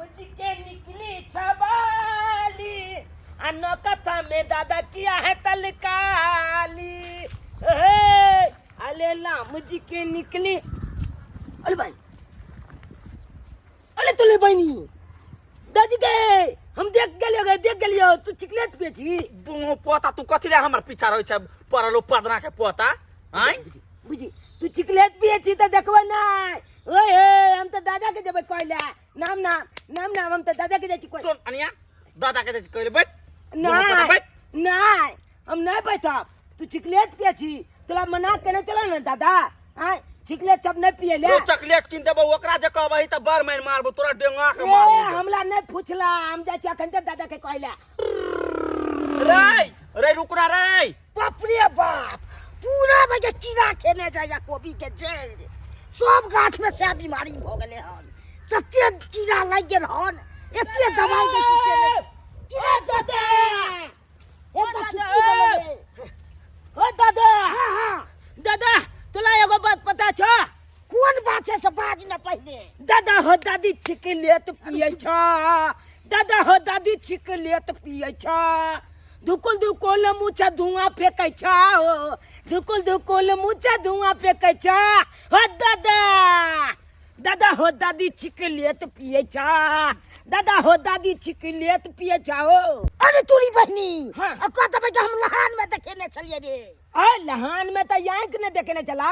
मुझ के निकली छबाली कथा में दादा किया है तलकाली अले लाम जी के निकली। अरे भाई अरे तुले बहनी दादी गए हम देख गलियो तू चिकलेट बेची दुनो पोता तू कथि ले हमर पीछा रहै छै परलो पदना के पोता आय बुझी तू चिकलेट बेची त देखबे ना ओए हम त दादा के जबे कहला नाम हम त दादा के जाई कोइ सुन अनिया दादा के जाई कहले बैठ नहीं हम नहीं बैठब तू चिकलेट बेची तोला मना केने चलो ना दादा आय चिकलेट सब नहीं पिए ले ओ चॉकलेट किन देबो ओकरा जे कहबही त बर मार मारबो तोरा डेंगा के मारबो हमला नहीं पूछला हम जाई छी अखन दादा के कहला रे रुकना रे बाप रे बाप पूरा बजे कीड़ा खेने जाया कोबी के जड़ सब गाछ में से बीमारी भ गेले हन तते कीड़ा लाग गेल हन एते दवाई दे छी से कीड़ा दादा एक त छुट्टी बोले ओ दादा हां दादा तोला एगो बात पता छ कोन बात छै से बाज न पहले दादा हो दादी चिकलेट पिए छ दादा हो दादी चिकलेट पिए छ धुकुल मुछा धुआं फेंकै छ धुकुल मुछा धुआं फेंकै छ हो दादा हो दादी चिकलेट पिए छ दादा हो दादी चिकलेट पिए छ हो। अरे तोरी बहनी अब का तबे हम लहान में देखेने चलिए रे आ लहान में त यांक ने देखेने चला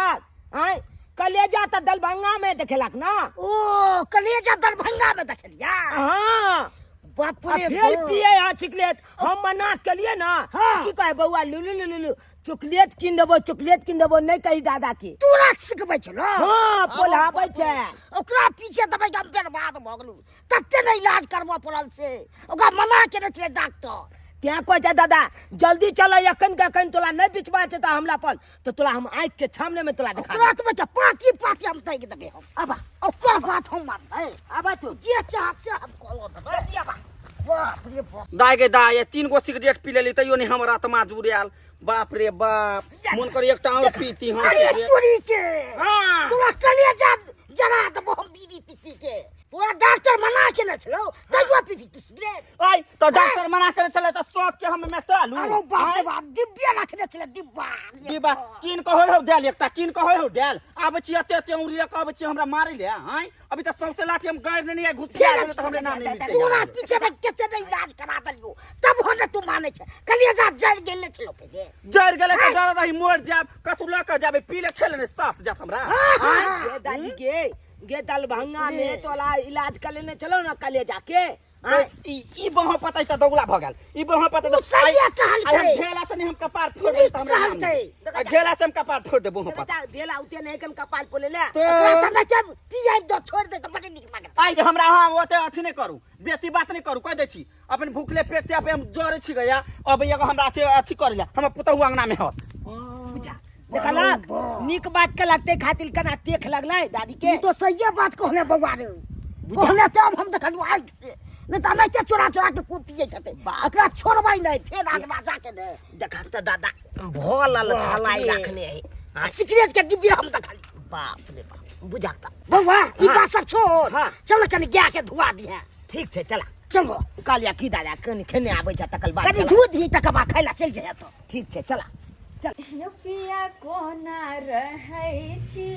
आय कलेजा त दलभंगा में देखेलक ना ओ कलेजा दलभंगा में देखेलिया हां बाप रे फेल पिए आ चिकलेट हम मना केलिए ना की कहे बौआ लुलु चॉकलेट किन देबो नहीं कही दादा की तू राख सकबै छलो हां पोलाबै छै ओकरा पीछे दबै हम बर्बाद भ गेलु तत्ते नहीं इलाज करबो पड़ल से ओकरा मना केने छले डॉक्टर क्या कह जा दादा जल्दी चलो यकन तोला नहीं बिचबा छै त हमला पर तो तोला हम आंख के सामने में तोला दिखा ओकरा तबे पाती हम तई के देबे हम अब ओकर बात हम मान अब तू जे चाह से हम कहलो दे अब बाप रे बाप दाय गे दाय ये 3 गो सिगरेट पी लेली तइयो नहीं हमर आत्मा जुड़ियाल बाप रे बाप मन कर एकटा और पीती हम तोरी के हां तोरा कलेजा जरा दबो हम बीड़ी पीती के पूरा डॉक्टर मना केने छलो तइयो पीबी सिगरेट ओय तो डॉक्टर मना करे चले त सोच के हम में तालू अरे बाप रे बाप डिब्बा रखने छले डिब्बा किन कहो हो डेल एकटा किन कहो हो डेल आब छी एते उरी कहब छी हमरा मारै ले हां अभी तक सबसे लाठी हम गैर नहीं घुसिया गेल त हमरे नाम नहीं तोरा पीछे में केते नहीं इलाज करा दलियो तब हो तू माने छ कलेजा जड़ गेल छलो पहिले जड़ गेले त डर रही मोर जाब कतु ल के जाबे पी ले खेले ने साफ जात हमरा हां दादी गे दलभंगा में तोला इलाज कर लेने चलो ना कलेजा के ई बहो पता त दौला भ गेल ई बहो पता त सही कहल के ढेला से नहीं हम कपार फोड़ दे त हमरा ढेला से हम कपार फोड़ दे बहो पता ढेला उते नहीं कन कपार पोले ले तो ना जब पिया दो छोड़ दे त बटे निक मागे आई हमरा हां ओते अथि नहीं करू बेती बात नहीं करू कह दे छी अपन भूखले पेट से हम जोरे छी गया अब एगो हमरा अथि कर ले हम पुतहु अंगना में होत देखलक निक बात के लगते खातिर कना देख लगलै दादी के तो सही बात कहले बउआ रे कहले तब हम देखलु आइ से नहीं त नहीं के चोरा के खूब पिए छते एकरा छोड़बै नहीं फेर आगवा जाके दे देखा त दादा भोलल छलाई रखने है सिगरेट के डिब्बे हम देखली बाप रे बाप बुझाता बउआ ई बात सब छोड़ चल कनी गा के धुआ दिहे ठीक छै चला चलो कालिया की दादा कनी खेने आबै छ तकल बाद कनी दूध ही तकबा खाइला चल जाय तो ठीक छै चला युपिया कोना रहै छी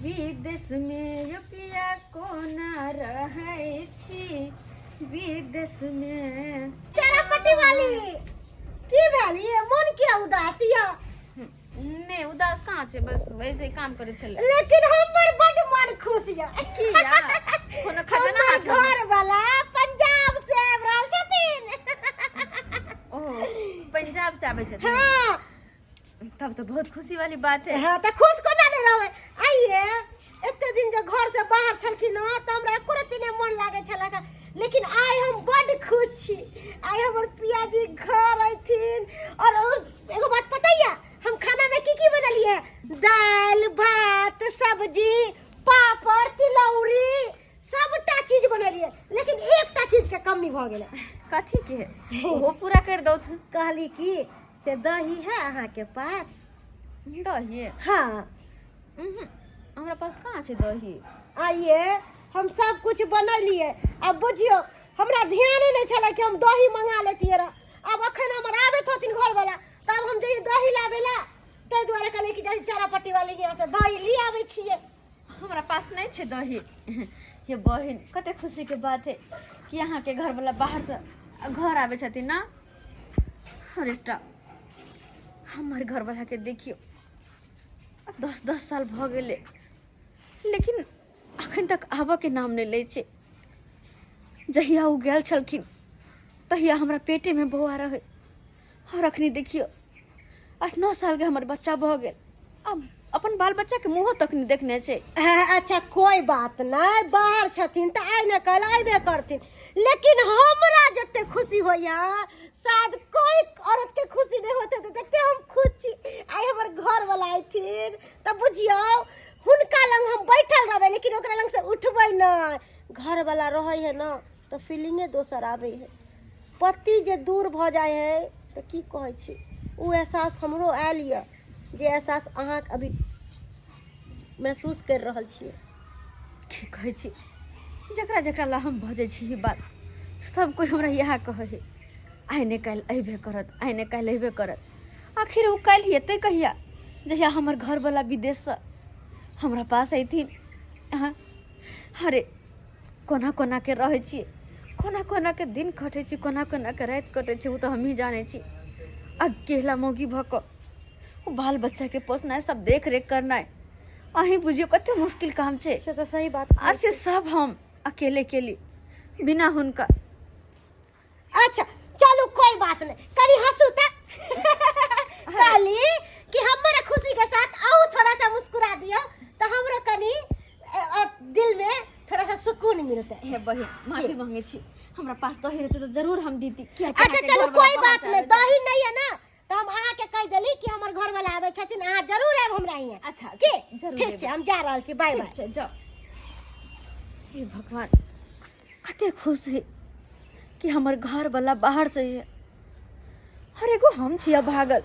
विदेश में युपिया कोना रहै छी विदेश में चरपटी वाली की भेली मन के उदासिया नहीं उदास कहाँ छे बस वैसे ही काम करे छले लेकिन हमर बड मन खुश या किया कोनो खजाना हाथ घर वाला पंजाब से आबल छथिन ओह पंजाब से आबै छथिन हां तब तो बहुत खुशी वाली बात है हां त खुश कोना नहीं रहबै आइए एते दिन जे घर से बाहर छलखिन न त हमरा एको दिन मन लागे छला लेकिन आइ हम बड खुश छी आइ हमर पियाजी घर आइथिन और एगो बात पता है हम खाना में की बनलिए दाल भात सब्जी पापड़ तिलौरी सबटा चीज बनलिए लेकिन एकटा चीज के कमी भ गेल कथी के वो पूरा कर दो कहली की से दही है अहाँ के पास दही हाँ हमरा पास कहाँ छे दही आइए हम सब कुछ बनलिए। अब बुझियो हमरा ध्यान नहीं छला कि हम दही मंगा लेतिए रह। अब अखन हमर आबे थथिन घर वाला तब हम जे दही लावेला तै दुआरे कहले कि जैसे चारापट्टी वाले यहाँ से दही ले आवे छिए। हमरा पास नहीं छे दही। ये बहिन कते खुशी के बात है कि यहाँ के घर वाला बाहर से घर आवे छथिन ना। और एकटा हमारे घर वाला के देखियो 10 साल भ गेले लेकिन अखन तक आबऽ के नाम नहीं लै छे। जहिया उ गेल छलखिन तहिया हमरा पेटे में बौआ रहे और अखनी देखियो 8-9 साल के हमर बच्चा भ गेल। अब अपन बाल बच्चा के मुँह तक नहीं देखने छे। अच्छा कोई बात नहीं बाहर छथिन त आइ न कल आइबे करथिन लेकिन हमरा जते खुशी होया शायद कोई औरत के खुशी नहीं होते देखते हम खुद छी। आइ हमर घर वाला आइथिन त बुझियो हुनका लंग हम बैठल रहबे लेकिन ओकरा लंग से उठबै न। घर वाला रहै है न तो फीलिंगे दोसर आबै है। पति जे दूर भ जाय है त की कहै छी उ एहसास हमरो आयल य जे एहसास अहाँ अभी महसूस कर रहल छियै। की कहै छी जकरा जकरा ला हम भजै छी ई बात सब कोई हमरा इएह कहै है आइ ने काल्हि अयबे करत आइ ने काल्हि अयबे करत। आखिर उ काल्हि हेतै कहिया जहिया हमर घर वाला विदेश से हमरा पास अयथिन। हाँ अरे कोना कोना के रहै छियै कोना कोना के दिन कटै छी कोना कोना के राति कटै छी उ तऽ हमही जानै छी। अकेला मौगी भऽ कऽ बाल बच्चा के पोसनाइ सब देख रेख करनाइ अहीं बुझियो कते मुश्किल काम छे। से तो सही बात और से सब हम अकेले केली बिना हुनका। अच्छा चलो कोई बात नहीं कनी हंसू त काली कि हमारे खुशी के साथ आओ थोड़ा सा मुस्कुरा दियो तो हमरो कनी दिल में थोड़ा सा सुकून मिलता है। हे बहिन माफी मांगे छी हमरा पास दही रहते तो जरूर हम दीदी। अच्छा चलो कोई बात नहीं दही नहीं है ना तो हम अहाँ के कह देली कि हमर घर वाला आवे छथिन अहाँ जरूर आब हमरा यहाँ। अच्छा की जरूर ठीक छै हम जा रहल छी बाय बाय। ठीक छै जाओ। हे भगवान कते खुश है कि हमर घर वाला बाहर से है। हर एगो हम छिया भागल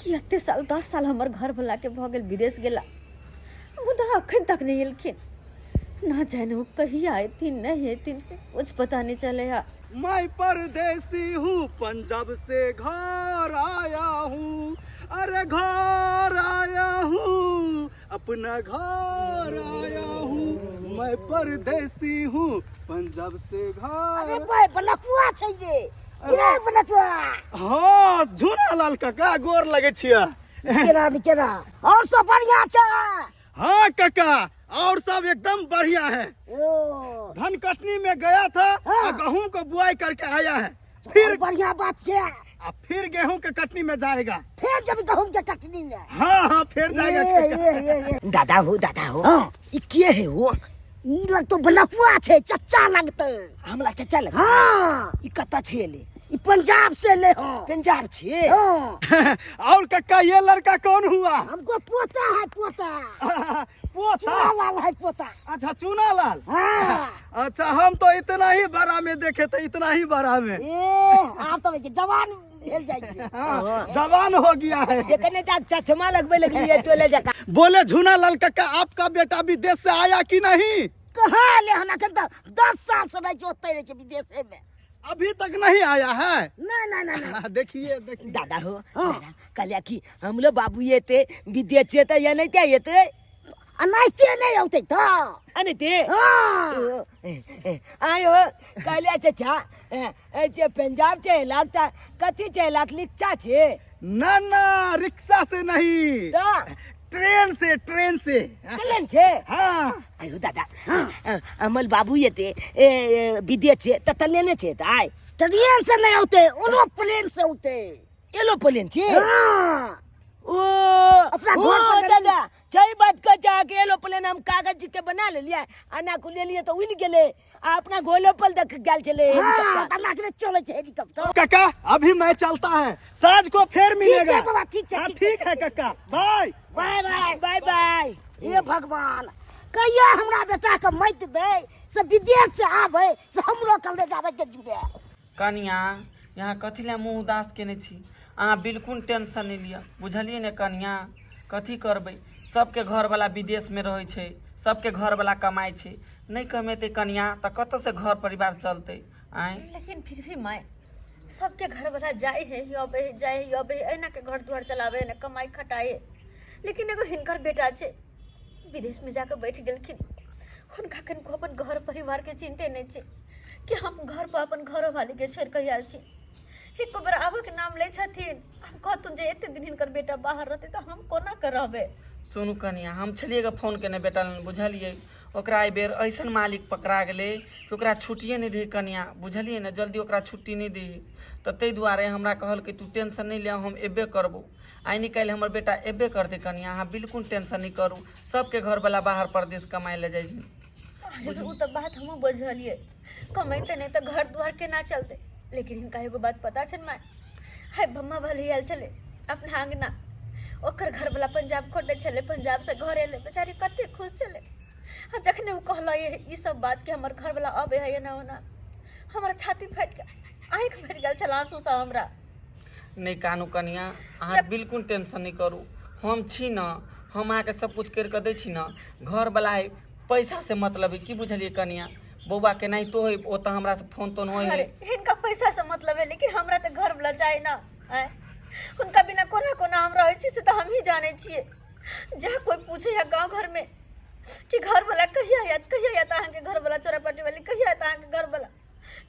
कि एते साल 10 साल हमर घर वाला के भ गेल विदेश गेला मुदा अखन तक नहीं एलखिन। ना जाने वो कहिया आती नहीं आती से कुछ पता नहीं चले। मैं परदेसी हूँ पंजाब से घर आया हूँ। अरे घर आया हूँ अपना घर आया हूँ। मैं परदेसी हूँ पंजाब से अरे घर। भाई बनकुआ छै ये किरा बनकुआ हाँ झूना लाल काका गोर लगे छिया। केरा और सब बढ़िया छै। हाँ काका और सब एकदम बढ़िया है। ओ धन कटनी में गया था हाँ। और गेहूं को बुआई करके आया है फिर बढ़िया बात छै। अब फिर गेहूं के कटनी में जाएगा। फिर जब गहूं के कटनी में हाँ फिर जाएगा काका। ये दादा हो ई के है वो ई लग तो बनकुआ छै चच्चा लगते हमरा चच्चा लग। हाँ ई कत्ता छै ले ई पंजाब से ले हो पंजाब छै। और काका ये लड़का कौन हुआ? हमको पोता है पोता पोता लाल है पोता। अच्छा चूना लाल। हाँ अच्छा हम तो इतना ही बड़ा में देखे थे इतना ही बड़ा में। आप तो जवान भेल जाइए। हाँ, जवान हो गया है। देखने चश्मा लगवे लगलिए टोले जका। बोले झूना लाल काका आपका बेटा विदेश से आया कि नहीं? कहाँ ले हना कंता 10 साल से नहीं जोते रहे विदेश में अभी तक नहीं आया है। ना देखिए दादा हो दादा कल की हम लोग बाबू ये थे विदेश से तो या नहीं क्या ये थे अनाइते नहीं होते तो अनते आयो कल चाचा ऐसे पंजाब से लगता कथी से लाख लिखचा छे ना रिक्शा से नहीं तो ट्रेन से ट्रेन छे। हाँ आयो दादा अमल बाबू ये थे विदेश से तो लेने छे तो आए ट्रेन से नहीं होते उनो प्लेन से होते एलो प्लेन छे। ओ अपना घर पर दादा सही बात कह जा के एलो प्लेन हम कागज के बना ले लिया आना को ले लिए तो उड़ गेले अपना गोलो पल देख गेल चले हेलीकॉप्टर तना के चले छे हेलीकॉप्टर। काका अभी मैं चलता है साँझ को फिर मिलेगा। बाबा ठीक है काका बाय बाय। हे भगवान कहिया हमरा बेटा के मत दे से विदेश से आवे से हमरो कल ले जावे के जुड़े। कनिया यहाँ कथी ला मुँह उदास केने छी अहाँ बिल्कुल टेंशन नहीं लिया बुझलिए ने कनिया कथी करबै सबके घर वाला विदेश में रहे छे सबके घर वाला कमाई छे नहीं कमेते कनिया तो कत से घर परिवार चलते आए। लेकिन फिर भी माय सबके घर वाला जाए है अबे जाए अबे एना के घर द्वार चलावे न कमाई खटाए, लेकिन एगो हिनकर बेटा छे विदेश में जाकर बैठ गेलखिन। हुनका कनको अपन घर परिवार के चिंते नहीं छे कि हम घर पर अपन घर वाले के छोड़ के आयल छी। एको बेर आबे के नाम ले छथिन, हम कहतुन जे एते दिन हिनकर बेटा बाहर रहते तो हम कोना करबे। सुनू कनिया हम छलिएगा फोन केने बेटा लन बुझलिए, ओकरा एहि बेर ऐसन मालिक पकड़ा गेलै कि ओकरा छुट्टिए नहीं दी कनिया, बुझलिए ने जल्दी ओकरा छुट्टी नहीं दी। तो ताहि दुआरे हमरा कहल कि तू टेंशन नहीं ले, हम एबे करबो। आइ निकालि हमर बेटा एबे करते कनिया, अहाँ बिल्कुल टेंशन नहीं करू। सबके घर वाला बाहर प्रदेश कमाए ले जाइ छै। उ तो बात हम बुझलिए, कमाते नहीं तो घर द्वार के ना चलते। लेकिन इनका एगो बात पता छन माय, हाय बम्मा भले आयल चले अपना आंगना, ओकर घर वाला पंजाब खोटे चले, पंजाब से घर एले, बेचारी कते खुश चले। आ जखने वो कहला ये सब बात के हमर घर वाला अबे है ना होना, हमारा छाती फट के आंख फट गेल चला आंसू सा हमरा। नहीं कानू कनिया, अहाँ बिल्कुल टेंशन नहीं करू, हम छी न, हम अहाँके सब कुछ करके दै छी न। घर वाला है पैसा से मतलब है, की बुझलिए कनिया, बौआ के नहीं तो है ओ तो हमरा से फोन तोन होई है। इनका पैसा से मतलब है, लेकिन हमरा तो घर वाला चाहे ना है। उनका बिना कोना कोना हम रहे छी से तो हम ही जाने छिए। जहाँ कोई पूछे है गांव घर में कि घर वाला कहिया आयत अहाँ के घर वाला चोरापट्टी वाली कहिया आयत अहाँ के घर वाला,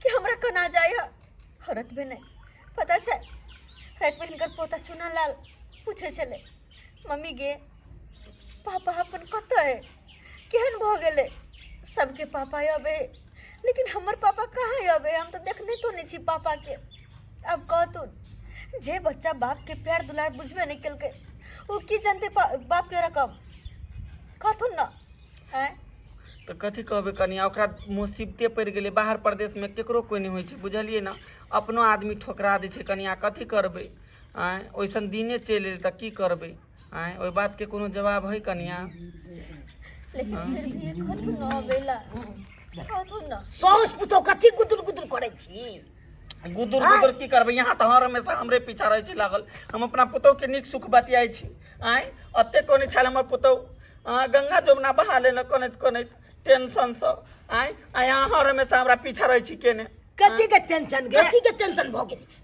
कि हमरा कना जाए है हरत भी नहीं पता छै। रात में हिनकर पोता चुना लाल पूछे चले, मम्मी गे पापा अपन कत है, केहन भ गेले। सबके पापा अबे, लेकिन हमर पापा कहाँ अबे, हम तो देखने तो नहीं छी पापा के। अब कहतुन जे बच्चा बाप के प्यार दुलार बुझबे नहीं कलके वो की जानते बाप के रकम, कहतुन ना है। तो कथी कहबे कनिया, ओकरा मुसीबते पड़ गेलै, बाहर प्रदेश में केकरो कोई नहीं होइ छै, बुझलिए ना। अपनो आदमी ठोकरा दै छै कनिया, कथी करबै आँ, ओइसन दिने चलि एलै तऽ की करबै आँ, ओहि बात के कोनो जवाब है कनिया। लेकिन फिर भी कहतुन ना अबेला, कहतुन ना सौस पुतो कथी गुदुर गुदुर करे छी। गुदुर गुदुर की करबै, यहाँ तो हर हमेशा हमरे पीछा रहे छै लागल। हम अपना पुतौह के नीक सुख बतियाइ छी आँ, अते कोनी छल हमर पुतौह गंगा जमुना बहा लेने कनैत कनैत टेंशन से आँ, यहाँ हर हमेशा हमरा पीछा रहे छी केने। कथी के टेंशन गे, कथी के टेंशन भ गेल छै।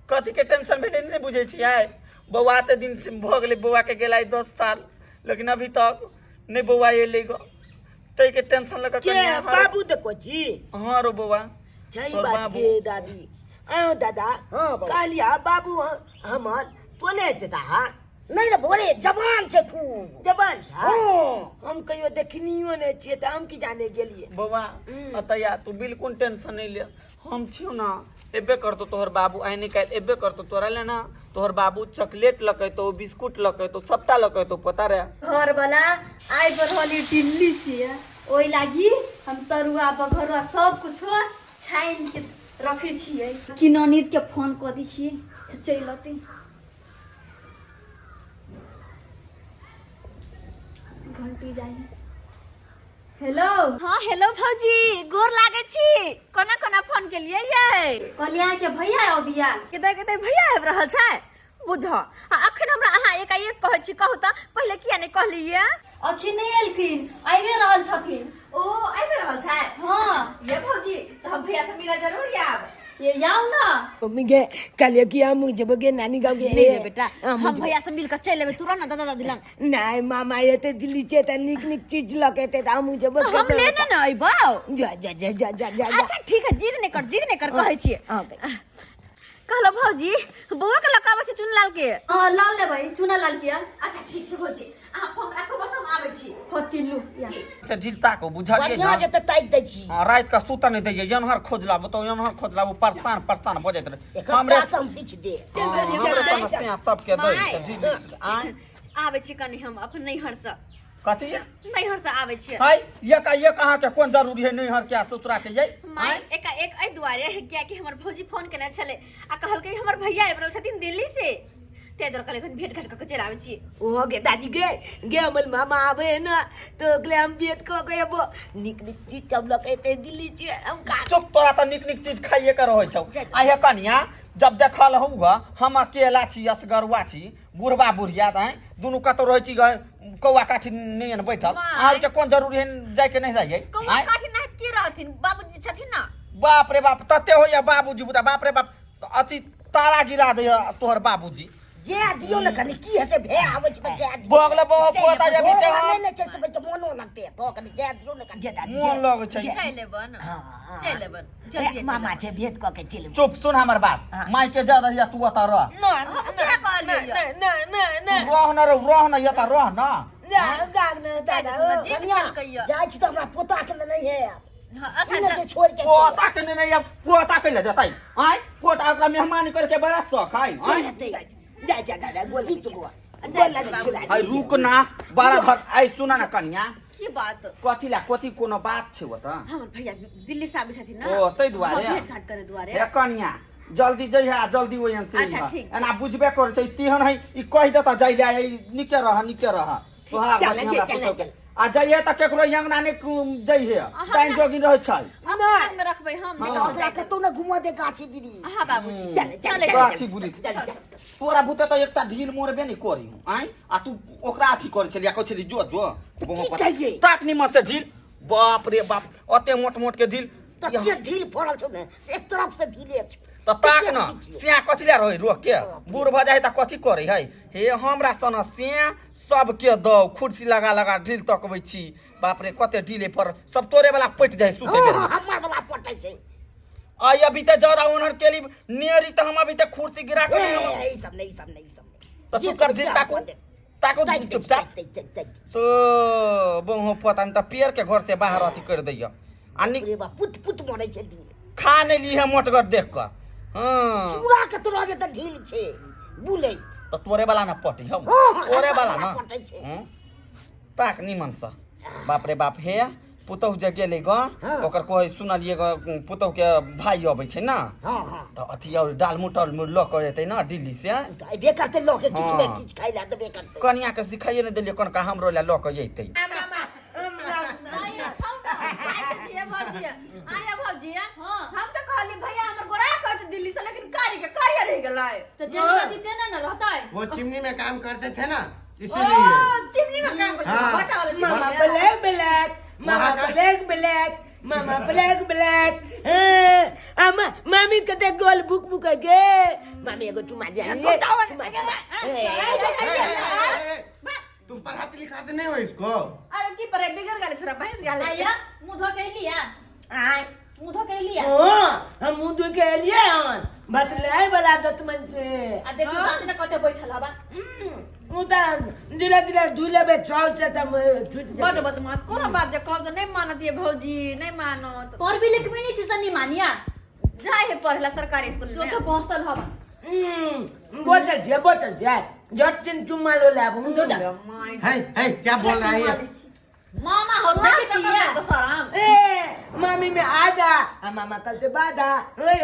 कथी के टेंशन भेलै नहीं बुझे छी आय। बौआ ते दिन भ गेलै, बौआ के गेलै 10 साल, लेकिन अभी तक नहीं बौआ एलै ग, तै के टेंशन लगा के बाबू देखो छी। हाँ रो बौआ सही बात के दादी। आयो दादा कालिया बाबू हमर तोने देता हा नहीं रे भोरे जवान छे, खूब जवान छ। हम कहियो देखनियो नहीं छिए त हम की जाने गेलिए। बौआ अतया तू बिल्कुल टेंशन नहीं ले, हम छियो ना, एबे करतो तोहर बाबू आइ निकाल एबे करतो तोरा ले ना। तोहर बाबू चॉकलेट लकै तो बिस्कुट लकै तो सबटा लकै तो पता रे। घर वाला आइ बरहली दिल्ली छिए, ओइ लागी हम तरुआ बघरुआ सब कुछ छाइन के रखे छिए कि ननीत के फोन क दी छिए से चल अती। घंटी जाई। हेलो हाँ हेलो भौजी, गोर लागे छी। कोना कोना फोन के लिए ये कलिया के भैया अबिया केते भैया आबि रहल छै बुझ। अखन हमरा अहाँ एकाएक कहै छी, कहू त पहिले किया नहि कहलिए। अखन नहीं एलखिन, आइबे रहल छथिन। ओ आबि रहल छै। हाँ ये भौजी तो हम भैया से मिला जरूर आब। ये जाओ ना। मम्मी गे कालिया की हम जब गे नानी गांव गे। नहीं रे बेटा, हम भैया से मिलकर चल लेबे तुरंत ना दादा दादी लंग। नहीं मामा एते दिल्ली छे त निक निक चीज लकेते त हम जब हम लेने ना आइबो। जा जा जा जा जा जा। अच्छा ठीक है, जिद नहीं कर कहै छिए। कहलो भौजी बउआ के लकाबे छै चुनलाल के। हां लाल ले भाई, चुना लाल किया। अच्छा ठीक छै भौजी, अहाँ फोन राखो बस हम आबै छी। होतिलु या से ढिलता को बुझलिए ना। बढ़िया से त ताक दै छी। हां रात का सूता नहीं दैए, यनहर खोजला बताओ, यनहर खोजला वो परेशान बजैत रहे। हमरे हम पीछ दे। हमरे समस्या सबके दै से ढिल आय। आबै छी कनी हम अपन नैहर से। कथी नैहर से आबै छी। हाय ये का ये कहां के कोन जरूरी है नैहर के ससुरा के ये। माय एकाएक एहि दुआरे है क्या कि हमर भौजी फोन केने छले आ कहलकै हमर भैया आबि रहल छथिन दिल्ली से, ते दर कले भेट घाट क चल आवे छी ओ गे दादी गे हमर मामा आवे है ना तो ओकले हम भेट क के एबो निक चीज चमलक एते दिल्ली छी हम का चुप तोरा त निक चीज खाइए के रहै छौ आहे कनिया जब देखल हूँ हम अकेला छी असगरुआ छी बुढ़बा बुढ़िया दाई दुनू कतौ रहै छी कौआ काठी नहीं बैठल आर के कोन जरूरी है जाय के नहीं रहिए कौआ काठी ना के रहथिन बाबूजी छथिन ना बाप रे बाप तते होइया बाबूजी बुता बाप रे बाप अति तारा गिरा दे तोहर बाबूजी जे दियो न कनी की हेते भे आवे छी त जे बगले बहु पोता जे बीते नहीं नहीं छै सब त मोनो लगते तो कनी जे दियो न कनी मन लगे छै चल लेबन जल्दी मामा छै भेट क के चल चुप सुन हमर बात माई के जा रहिया तू अता रह ना रह न यता रह न गाग न दादा जाय छी त हमरा पोता के नहीं है अच्छा छोड़ के पोता के नहीं पोता के ले जतै आय पोता ओकरा मेहमानी करके बड़ा शौक है जा दादा बोल चुप हाय रुक ना बारा भट आई सुना ना कन्या की बात कथी कोनो बात छै ओ त हमर भैया दिल्ली से आबे छथिन ना ओ तै दुआरे भेट घाट करे दुआरे हे कन्या जल्दी जइहा जल्दी ओयन से अच्छा, ठीक एना बुझबे कर छै तिहन है ई कहि देता जाय जाय निके रह सोहा चल, हमरा चल, पुछो के आ जाइए त केकरो यंगना ने जइहे टाइम जोगिन रहै छै हम कान में रखबै हम नहीं कहल जाय कतौ न घुमा दे गाछी बिरी हां बाबूजी चल गाछी बुरी तोरा बुते त एकटा ढील मोरबे नहीं करी आय आ तू ओकरा अथी कर छलिया कहै छली जो कहिए? ताक निमत से ढील बाप रे बाप ओते मोट के ढील त के ढील फोड़ल छौ ने एक तरफ से ढीले छ त ताक न सिया कथिला रहे रोक के बूढ़ भ जाय त कथी करे है हे हमरा सन सिया सब के दौ खुर्सी लगा ढील तकबै छी बाप रे कते ढीले पर सब तोरे वाला पट जाय सुते बेर हमर वाला पटै छै आई अभी त ज्यादा ओनर केली नेरी त हम अभी त खुर्सी गिरा के ई सब नहीं त तू कर ढील ताको चुपचाप तो बहु पता नहीं त पेड़ के घर से बाहर अथी कर दैया आनी रे बा पुट मरै छै ढील खा नहीं ली है मोटगर देख कर हां सूरा के तोरा जे त ढील छै बुलै तो तोरे वाला ना पटी हम तोरे वाला ना पटै छै ताक निमन सा बाप रे बाप हे पुतहु जे गेले ग ओकर कोई सुनलिए ग पुतहु के भाई अबै छै ना हां त अथी और डाल मुटल मुर ल के एतै ना दिल्ली से त बे करते लोग के किछ में किछ खाइला देबे करते कनिया के सिखाइए ने देलिए कनका हमरो ला ल के एतै हम तो कहली भैया हमर गोरा कहत दिल्ली से लेकिन कार्य रह गेलै तो जेलवा दीते ना रहता है वो चिमनी में काम करते थे ना ओ इसीलिए चिमनी में काम करते हाँ। बटा वाले मामा ब्लैक मामी कते गोल बुक के मामी एगो चुमा दे तुम पढ़ाते लिखाते नहीं हो इसको अरे की पर बिगड़ गेले छोरा भैंस गेले आया मुंह धो के लिया आय मुंह धो के लिया हम मुंह के लिए हन बतलाई वाला दतमन से आ देखो दांत में कते बैठल हबा मुदा धीरे झूले में चौल से तम छूट बड़ बदमाश कोनो बात जे कहब नहीं मानत ये भौजी नहीं मानत पर भी लिख भी नहीं छिसनी मानिया जाए है पढ़ला सरकारी स्कूल सो में तो पहुंचल हबा बोतल जाए जटिन चुम्मा लो लाब है क्या बोल रहा है ये? मामा हो देखे देखे छियै? तो सराम ए मामी में आधा मामा कल से बाधा ओए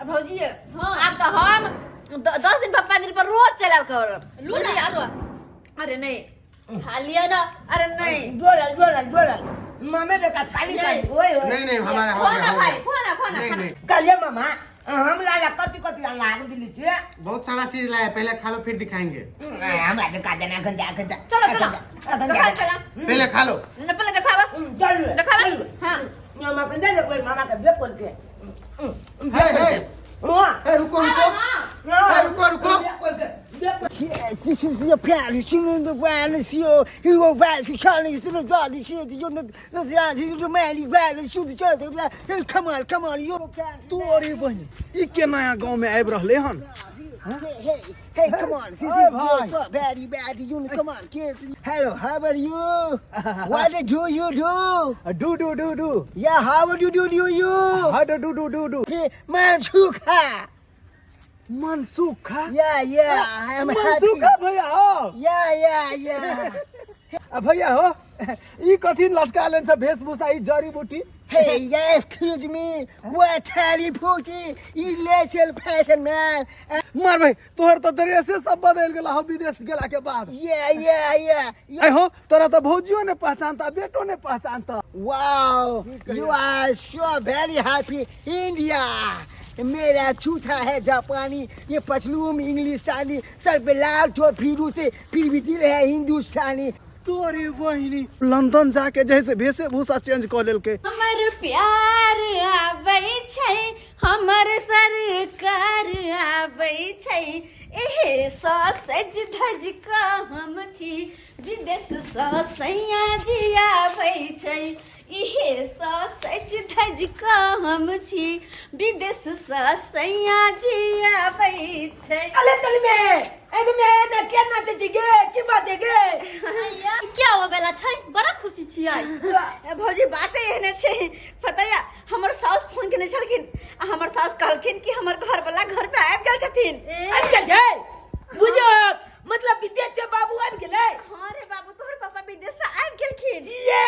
भौजी हाँ। अब तो हम 10 दिन 15 दिन पर रोज चला कर लू ना आरो अरे नहीं खा लिया ना अरे नहीं जोरल मामे तो काली ओए नहीं हमारा हो खाना गया भाई खाना नहीं नहीं कलिए मामा हम लाला कति लाग दिली छे बहुत सारा चीज लाया पहले खा लो फिर दिखाएंगे हमरा के का देना गंजा चलो पहले खा लो न पहले दिखावा चल हां मामा के दे कोई मामा के दे बोल के है रुको This is your plan. Singing the band is you. You go back to Charlie. You know, God, this is you know, this is man. You bad. Shoot the child. Hey, come on. You can. तू और ये बहनी ई के नया गांव में आबि रहले हन Hey, come on. This is what's up, Baddy. You know, come on, kids. Hello, how are you? What do you do? Do Yeah, how do you? How do Hey, Manchuka. Mansukha Yeah. I'm Mansukha happy. भैया हो Yeah. भैया हो ई कथी लटका लेन छ वेशभूषा ई जड़ी बूटी Hey, yes, excuse me. What are you putting? Illegal fashion, man. मार भाई तोहर तो ड्रेस से सब बदल गेला हो विदेश गेला के बाद Yeah. आई हो तोरा तो भौजियो ने पहचानता बेटो ने पहचानता Wow, you are so very happy. India. मेरा चूथा है जापानी, ये पचलूम इंग्लिशानी, सर पे लाल ठो फिरू से फिर भी दिल है हिंदुस्तानी। तोरी बहिनी लंदन जाके जैसे वेशभूषा चेंज कर लेल के हमर प्यार आबै छै हमर सरकार आबै छै एहे सज धज का हम छी विदेश सँ सैया जी आबै छै इहे सज धज का हम छी विदेश सँ सैया जी आबै छै अले तल में एक में ना क्या नाचे जिगे की बात गे क्या हो गेला छै बड़ा खुशी छियै भौजी बात एहने छै पता या हमर साउस फोन केने छलखिन आ हमर साउस कहलखिन कि हमर घर वाला घर पे आबि गेल छथिन अब क्या छै बुझो मतलब विदेश से बाबू आबि गेलै हां रे बाबू तोहर पापा विदेश से आबि गेलखिन ये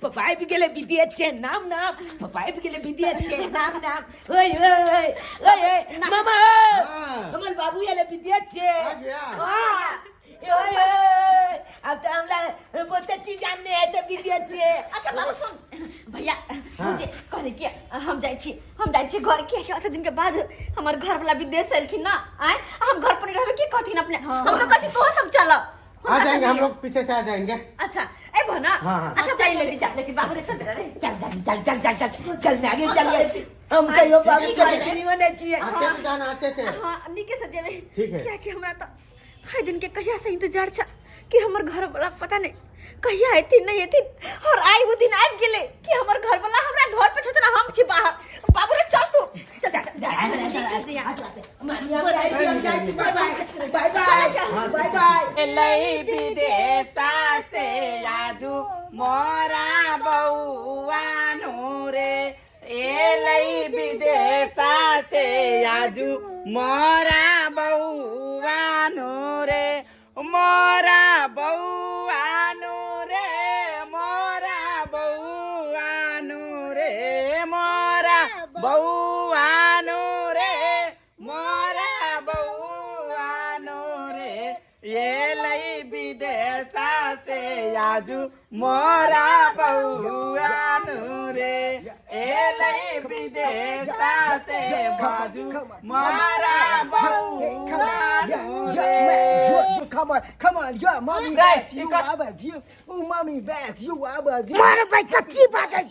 पापा आबि गेलै विदेश से नाम पापा आबि गेलै विदेश से नाम ओए मामा हमर बाबू आले विदेश से आ गया। हां ओए अब तो हमरा बहुत चीज जानने है तो विदेश से अच्छा बाबू सुन भैया मुझे कहले कि हम जाइ छी घर के 8 दिन के बाद हमर घर वाला विदेश से एलखिन ना आए हम घर पर रहबे की कहथिन अपने हम तो कहछि तो सब चल आ जाएंगे हम लोग पीछे से आ जाएंगे। अच्छा ए भना हाँ। अच्छा चल लेके जा लेकिन बाबू रे चल रे चल मैं आगे चल हम कहियो बाबू के देखनी होने चाहिए अच्छे से जाना अच्छे से। हां निके से जेबे ठीक है। क्या कि हमरा तो हर दिन के कहिया से इंतजार छ कि हमर घर वाला पता नहीं कहिया एथिन नहीं एथिन और आई वो दिन आबि गेले कि हमर घर वाला हमरा घर पे छथि ना हम छी बाहर बाबू रे चल तू बाय लई विदेशा से आजू मोरा बउआनु रे लई विदेशा से आजू मोरा बउआनु रे मोरा बउआनु रे मोरा बउआनु रे मोरा बउआनु रे मोरा बउआनु रे ये लई विदेशा से आजू मोरा बउआनु रे ए लई विदेशा से आजू मोरा बउआनु रे Come on, yeah, mommy Right, back, you you got- abba, you mommy back, you abba. मार भाई कच्ची बात है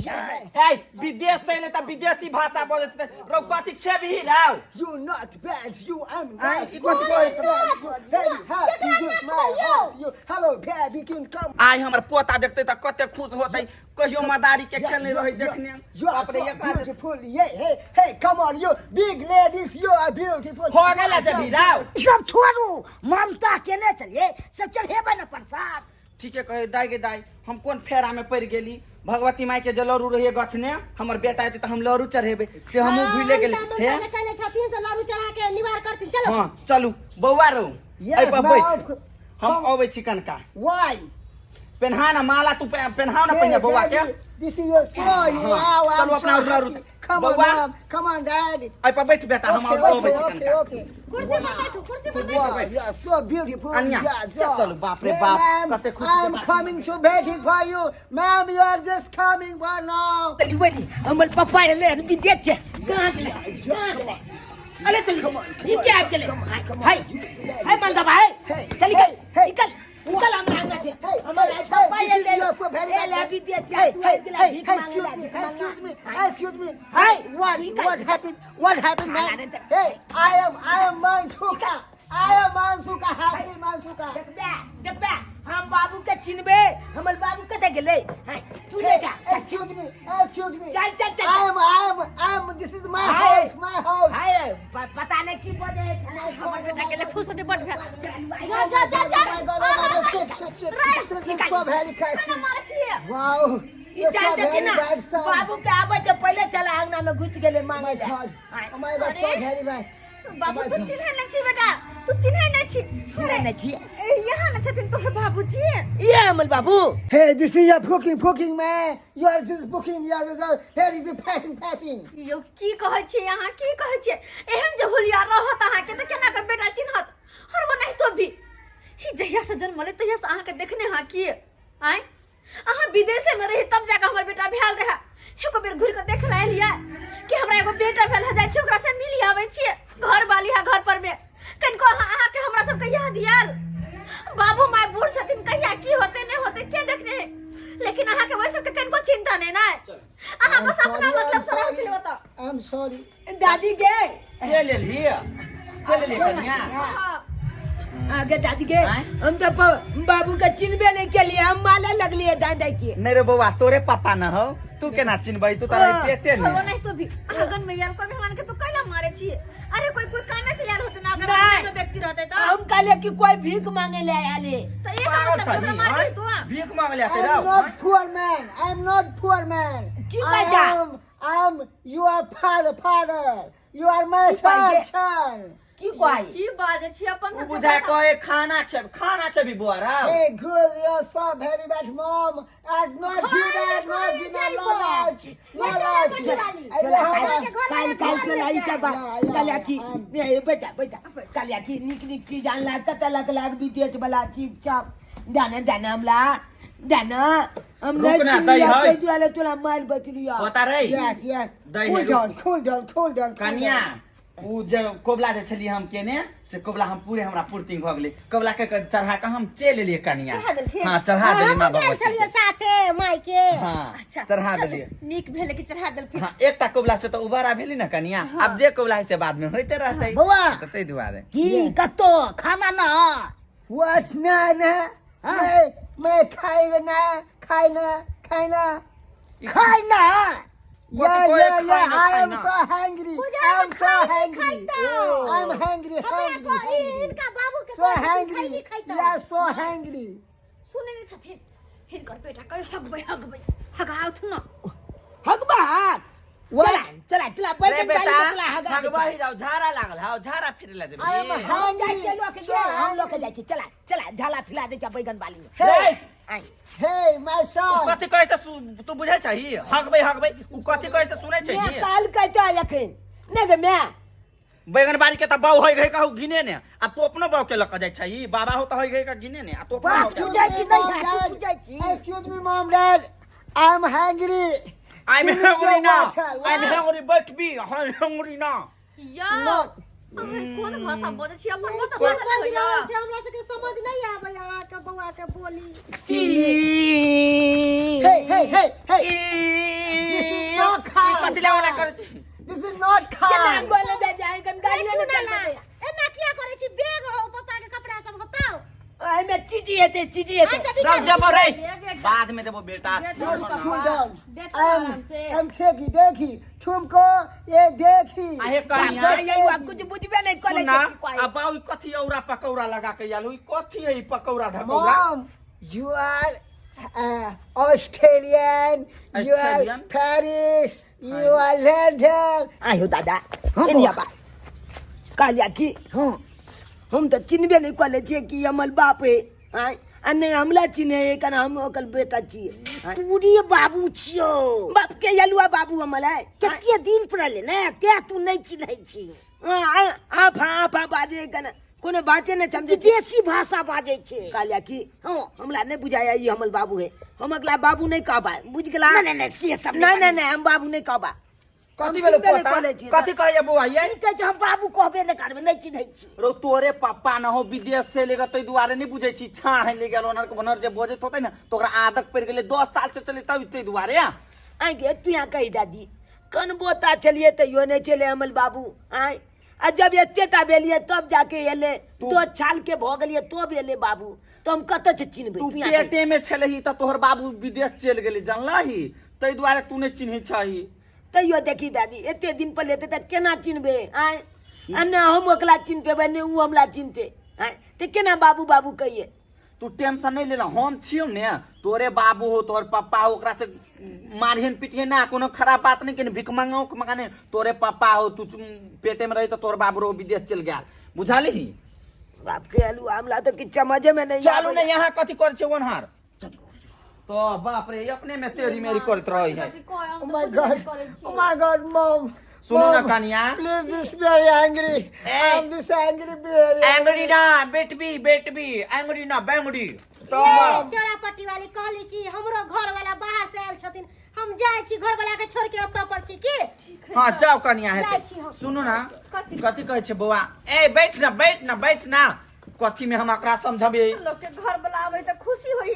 हे विदेश से ले त विदेशी भाषा बोलत रो कथि छे भी Rao You not bad, you I'm Ay, bad. what the boy- Very happy, this my house. You, hello, baby, can come. आई हमर पोता देखते त कते खुश होतै कहियो मदारी के खेल नहीं रही देखने You are बाप रे so एकरा beautiful. Yeah, hey, come on, you big ladies, you are beautiful. हो गेला जे बिराव सब छोड़ू ममता केने चलिए से चढ़ेबे न प्रसाद ठीक है कहे दाई गे दाई हम कोन फेरा में पड़ गेली भगवती माई के जलरू रहिए गछने हमर बेटा एते त हम लरू चढ़ेबे से हमहु भूले गेली हे कहले छथिन से लारू चढ़ा के निवार करथिन चलो हां चलू बौआ रो Yes, आई पर ma'am. बैठ हम आबै छी कनका Why? पेन्हा ना माला तू पेन्हाव ना पहिने बौआ के Baby, this is your son. You हाँ, are. चलो अपना उठना रुक। Come on, बउआ। mom. Come on, daddy. आई पर बैठ बेटा हम आबै छी कनका Okay. कुर्सी पर बैठो कुर्सी पर Wow, you are so beautiful. Anya, Yeah, चलो, बाप रे Hey, बाप, ma'am, कते खुशी के I'm बात। coming to waiting for you. Ma'am, you are just coming right now. चली वही हमर पापा ले विदेश से कहां गेले अरे चल ये क्या आप चले हाय हाय मंदा भाई चल निकल निकल हम आएंगे थे हमारे पापा ये ले You are so very ले bad. विदेश से Hey, excuse me. Hey, what happened? What happened, man? Hey, I am Mansuka. I am Mansuka. Happy Mansuka. देख बे हम बाबू के चिन्हबे हमर बाबू कते गेले हाय तू ले जा Excuse me. चल I am. This is my house. My house. हाय पता नहीं की बजे है हमर बेटा के ले खुश होते बड़ भेल Oh my God, shit. This is so very crazy. Wow. E You're so जानते कि very ना bad, son. बाबू के आवे से पहले चला अंगना में घुस गेले Oh मांगे my God. Oh my God, so very bad. बाबू तू चिन्है नहीं छी बेटा, तू चिन्है नहीं छी। चिन्है नहीं छी। यहाँ न छथिन तोहर बाबूजी। ये अमल बाबू। Hey, this is your booking, man. You are just booking. Here is the packing. यो की कहै छी यहाँ, की कहै छी? एहन जे होलिया रहत अहाँ के त केना के बेटा चिन्हत? और वो नहीं तो भी ही जहिया से जन्मले तहिया से अहाँ के देखने हाँ की आय अहाँ विदेश में रही तब जाके हमर बेटा भेल रहा। एको बेर घुर के देख ला लिया कि हमरा एगो बेटा भेल जाय छी, ओकरा से मिली आबै छी घर वाली है घर पर में कनको अहाँ के हमरा सब के याद याल बाबू माय बूढ़ छथिन कहिया की होते नहीं होते के देखने है, लेकिन अहाँ के वैसे के कनको चिंता नहीं ना। अहाँ बस अपना मतलब समझ लियो त। I'm sorry. दादी के चल लिए कन्या। आगे दादी के हम तो बाबू का चिन्हबे नहीं के लिए हम माला लगली है दादा की। नहीं रे बउआ तोरे पापा न हो, तू केना चिन्हबई? तू तारे पेटे वो में नहीं तो भी आंगन में यार को भी मान के तू कैला मारे छी? अरे कोई कामे से यार होत ना अगर नहीं। कोनो व्यक्ति रहते तो हम काले की कोई भीख मांगे ले आले। तो ये पागल मतलब छही मार हैं? तू भीख मांग ले I'm तेरा not poor man. I'm not poor man. क्यों बजा? I'm your father. You are my बजा? son. की कोई की बाजे छी अपन तू बुझा कहे खाना खेबी बुआ रा। Hey, good. You're so very bad, mom. Not Gina, no lunch. काल चलाई चबा कालिया की ये बेटा कालिया की निक चीज आनला त लाख विदेश वाला चीज चाप दाना हमला दाना हम रुक ना, दही है। दुआले तोला माल बचलिया बता रे Yes. दही Cool down. कन्या उ जे कोबला जे छली हम केने से कोबला हम पूरे हमरा पूर्ति भ गेलै। कोबला के चढ़ा के हम चल एलिए कन्या। चढ़ा देलखिन? हां चढ़ा देलिए मां बाबू चलिए साथे माई के। हां अच्छा चढ़ा देलिए। नीक भेले कि चढ़ा देलखिन। हां एकटा कोबला से तो उबारा भेली ना कन्या। अब जे कोबला है से बाद में होते रहतै। बउआ त तै दुआरे की कतो खाना ना What? Nana? मैं खाएगा ना खाना. खाना Yeah. I am खाना। so hungry. I'm so hungry. I'm hungry. इनका बाबू के So hungry. Yeah, so hungry. सुने नहीं छथिन फिर कर बेटा कहे हगबै हगाओ थु न हगबा चला रे बैठन बेटा गाली बकला हगा हगबा ही जाओ झाड़ा लागल हां झाड़ा फिरे ला जेबे। I am हम जाय hungry. छै लोक के हम लोग के जाय छै चला झाला फिला दे छै बैगन बाली में। Hey, hey, my son. कथि कहै से तू बुझै छही? हगबै उ कथि कहै से सुनै मैं छही? काल कहता यखन नहीं गे मैं बैगन बाड़ी के त बाऊ होय गई कहू गिने ने आ तू अपनो बाऊ के लक जाय छही। बाबा हो त होय गई का गिने ने आ तू अपनो बाऊ के पूजा छी नहीं है पूजा छी Excuse me, mom, dad. I'm hungry. I'm Give me hungry your now. water. I'm hungry but be hungry now. या Not. अबे कोन भाषा बोले छी अपन भाषा समझ बोले नहीं या आवे छै, हमरा सबके समझ नहीं आवे यहाँ के बउआ के बोली। Hey. This is not कथि ला ओना car. करे छी? This is not केना car. बोले जाय कन गाली तू ने ना चल ला पड़े एना किया करे छी? बैग हो पापा के कपड़ा सब हटाओ। आई में चीजी हेते रख देबो रे बाद में देबो बेटा। Just cool down. देख आराम से I'm देखी तुमको ये देखी. आहे कनिया ये कुछ बुझबे नहीं करे सुना छै आ बाऊ कथि औरा पकौड़ा लगा के आलू कथि है ई pakora ढकौड़ा? Mom, you are Australian. You are Australian? Paris. You are London. आयो दादा एनिया बा कालिया की हां हम तो चिन्हबे नहीं करे छे कि हमर बाप है आय अन्ने हमला चिन्हे कन हम ओकर बेटा छी पूरी बाबू छियो। बाप के यलुआ बाबू हमला है कते दिन पड़ले ने ते तू नहीं चिन्है छी। आ बाजे कन कोनो बाते नहीं समझे विदेशी भाषा बाजै छै। कालिया की हां हमला नहीं बुझाया ई हमर बाबू है हम अगला बाबू नहीं कहबा बुझ गेला नहीं से सब नहीं हम बाबू नहीं कहबा कथि भेलो पता कथि कहै बुआ ये? ई कहै छै हम बाबू कहबे नहीं करबे नहीं चिन्है छी रो तोरे पापा न हो विदेश से लेगा तै दुआरे नहीं बुझै छी छा है ले गेल ओनर के बनर जे बोझत होतै न तो ओकरा आदत पड़ गेलै 10 साल से चले तब तै दुआरे। आई गे तू यहाँ कही दादी कन बोता चलिए तो यो नहीं चले अमल बाबू आई आ जब एते ता बेलिए तब जाके एले तो छाल के भ गेलिए तो बेले बाबू तो हम कत से चिन्हबे तू पेटे में छलही त तोहर बाबू विदेश चल गेलै जानलही तै दुआरे तू नहीं चिन्है छही। तैयो देखी दादी एते दिन पर लेते त केना चिन्हबे आई अन्ने हम ओकला चिन्ह पेबे ने उ हमला चिन्हते आई ते केना बाबू कहिए तू टेंशन नहीं लेला, हम छियो ने तोरे बाबू हो, तोर पापा हो, ओकरा से मारिहन पिटिए ना, कोनो खराब बात नहीं के भिख मांगो मगाने, तोरे पापा हो, तू पेटे में रही तो तोर बाबू रो विदेश चल गया, बुझाली ही आपके आलू आमला तो कि समझे में नहीं चालू ने यहाँ कथी कर छे वनहार तो बाप रे अपने में तेरी मेरी करत रही है। Oh my God. Oh my God, Mom. सुनो ना Mom, कनिया, Please, this very angry. I'm this angry, very angry ना बेटबी एंगरी ना बेंगरी तो चोरापट्टी वाली कहली कि हमरो घर वाला बाहर से आयल छथिन, हम जाय छी घर वाला के छोड़ के ओतऽ पर छी की। हाँ जाओ कनिया जाइ है छी हम। सुनो ना कथी कहे छे बौआ, ए बैठ ना कथी में हम एकरा समझबे, लोग के घर वाला आवे तो खुशी होई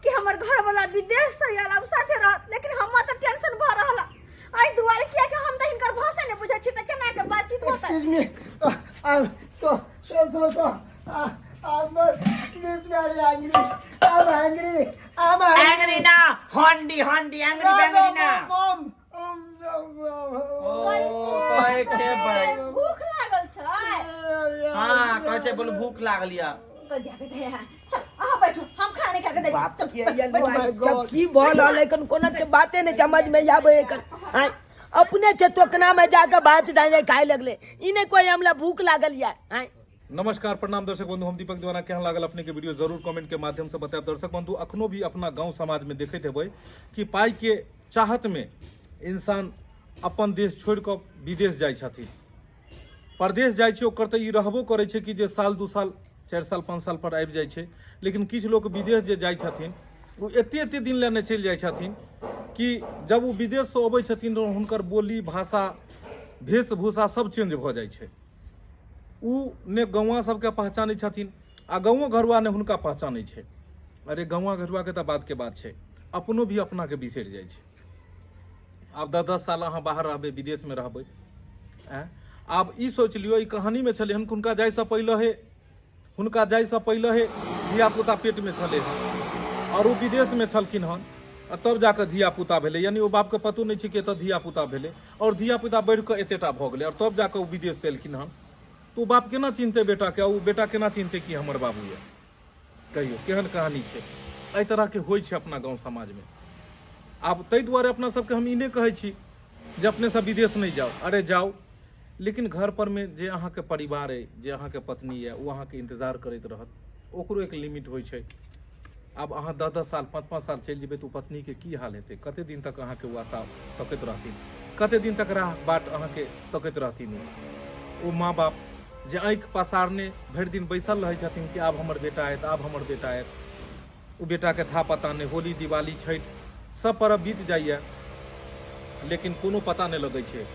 कि हमर घर वाला विदेश से आयल, हम साथे रह, लेकिन हम त टेंशन भ रहल आई दुआरे किया कि हम त हिनकर भाषा नहीं बुझै छी त केना के बातचीत होता। Excuse me. I'm so. I'm not this very angry. I'm angry. Angry ना हंडी एंगरी बेंगरी ना Mom. कहे के भाई भूख लागल छै। हां कहे छे बोल भूख लागल या कदिया के दे चल आ बैठो, हम खाना नहीं खा के दे बाप चल ये जब की बोल लेकिन कोनो से बातें नहीं समझ में आवे कर हैं अपने से टोकना में जाकर बात दाने खाए लगले इने कोई हमला भूख लागल या हैं। नमस्कार प्रणाम दर्शक बंधु, हम दीपक दीवाना केहन लागल अपने के वीडियो जरूर कमेंट के माध्यम से बताएब। दर्शक बंधु अखनो भी अपना गांव समाज में देखते हेबै कि पाई के चाहत में इंसान अपन देश छोड़ कर विदेश जाइ छथिन, परदेश जाइ छै, ओकर तऽ ई रहबो करै छै कि जे साल 2 साल 4 साल 5 साल पर आबि जाइ छै, लेकिन किछु लोग विदेश जे जाइ छथिन वो एते दिन लेने चलि जाइ छथिन कि जब वो विदेश से अबै छथिन तऽ हुनकर बोली भाषा वेशभूषा सब चेंज भऽ जाइ छै, उ ने गौवा सबके पहचानै छथिन आ गाँवो घरुआ ने हुनका पहचानै छै। अरे गौवा घरुआ के तऽ बात के बात छै, अपनो भी अपना के बिसरि जाइ छै। आब 10 साल अहाँ बाहर रहबै, विदेश में रहबै, आब ई सोच लियो ई कहानी में छलै हन हुनका जाइ से पहिले धिया पुता पेट में छलै हन और वो विदेश में छलखिन हन, तब जाकर धिया पुता भेलै, यानी वो बाप के पतो नहीं छै कि एतऽ धिया पुता भेलै और धिया पुता बढ़ि कऽ एतेटा भऽ गेलै और तब जाकर वो विदेश से एलखिन हन। तो बाप केना चिन्हते बेटा के, वो बेटा केना चिन्हते कि हमर बाबू है, कहियो केहन कहानी छै। एहि तरह के होइ छै अपना गाँव समाज में। आब ताहि दुआरे अपना सबके हम ई नहि कहै छी जे अपने सब विदेश नहीं जाओ, अरे जाओ, लेकिन घर पर में जे अहाँ के परिवार है, जे अहाँ के पत्नी है, वो अहाँ के इंतजार करैत रहत, ओकरो एक लिमिट होइ छै। अब अहाँ 10 साल 5 साल चलि जेबै तो पत्नी के की हाल हेतै, कते दिन तक अहाँ के वो आशा तकैत रहथिन, कते दिन तक राह बाट अहाँ के तकैत रहथिन। ओ माँ बाप जे आँखि पसारने भरि दिन बैसल रहै छथिन कि आब हमर बेटा आयत, आब हमर बेटा आयत, ओ बेटा के था पता नहीं, होली दिवाली छठि सब पर्व बीत जाइए लेकिन कोनो पता नहीं लगै छै।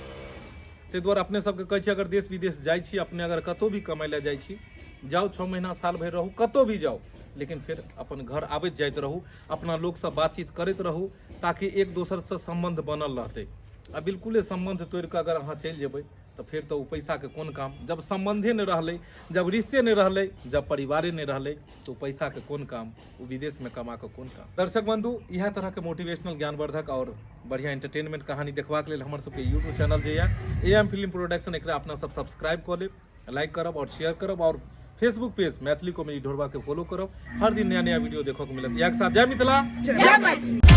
ताहि दुआरे अपने सबके कहै छी अगर देश विदेश जाइ छी, अपने अगर कतौ भी कमाइ लए जाइ छी, जाओ 6 महीना साल भरि रहू, कतौ भी जाओ, लेकिन फिर अपन घर आबैत जाइत रहू, अपना लोग से बातचीत करैत रहू ताकि एक दोसर से संबंध बनल रहतै। आ बिल्कुले संबंध तोड़ कऽ अगर अहाँ चलि जेबै तो फिर तो पैसा के कोन काम, जब संबंधे नहीं रहलै, जब रिश्ते नहीं रहलै, जब परिवारे नहीं रहलै तो पैसा के कोन काम, वो विदेश में कमा के कोन काम। दर्शक बंधु यह तरह के मोटिवेशनल ज्ञानवर्धक और बढ़िया एंटरटेनमेंट कहानी देखबाक लेल हमर सबके यूट्यूब चैनल जे यऽ AM फिल्म प्रोडक्शन, एकरा अपना सब सब्सक्राइब कऽ लेब, लाइक करब और शेयर करब और फेसबुक पेज मैथिली कॉमेडी ढोरबा के फॉलो करब। हर दिन नया वीडियो देखो को मिलत। एक साथ जय मिथिला, जय मैथिली।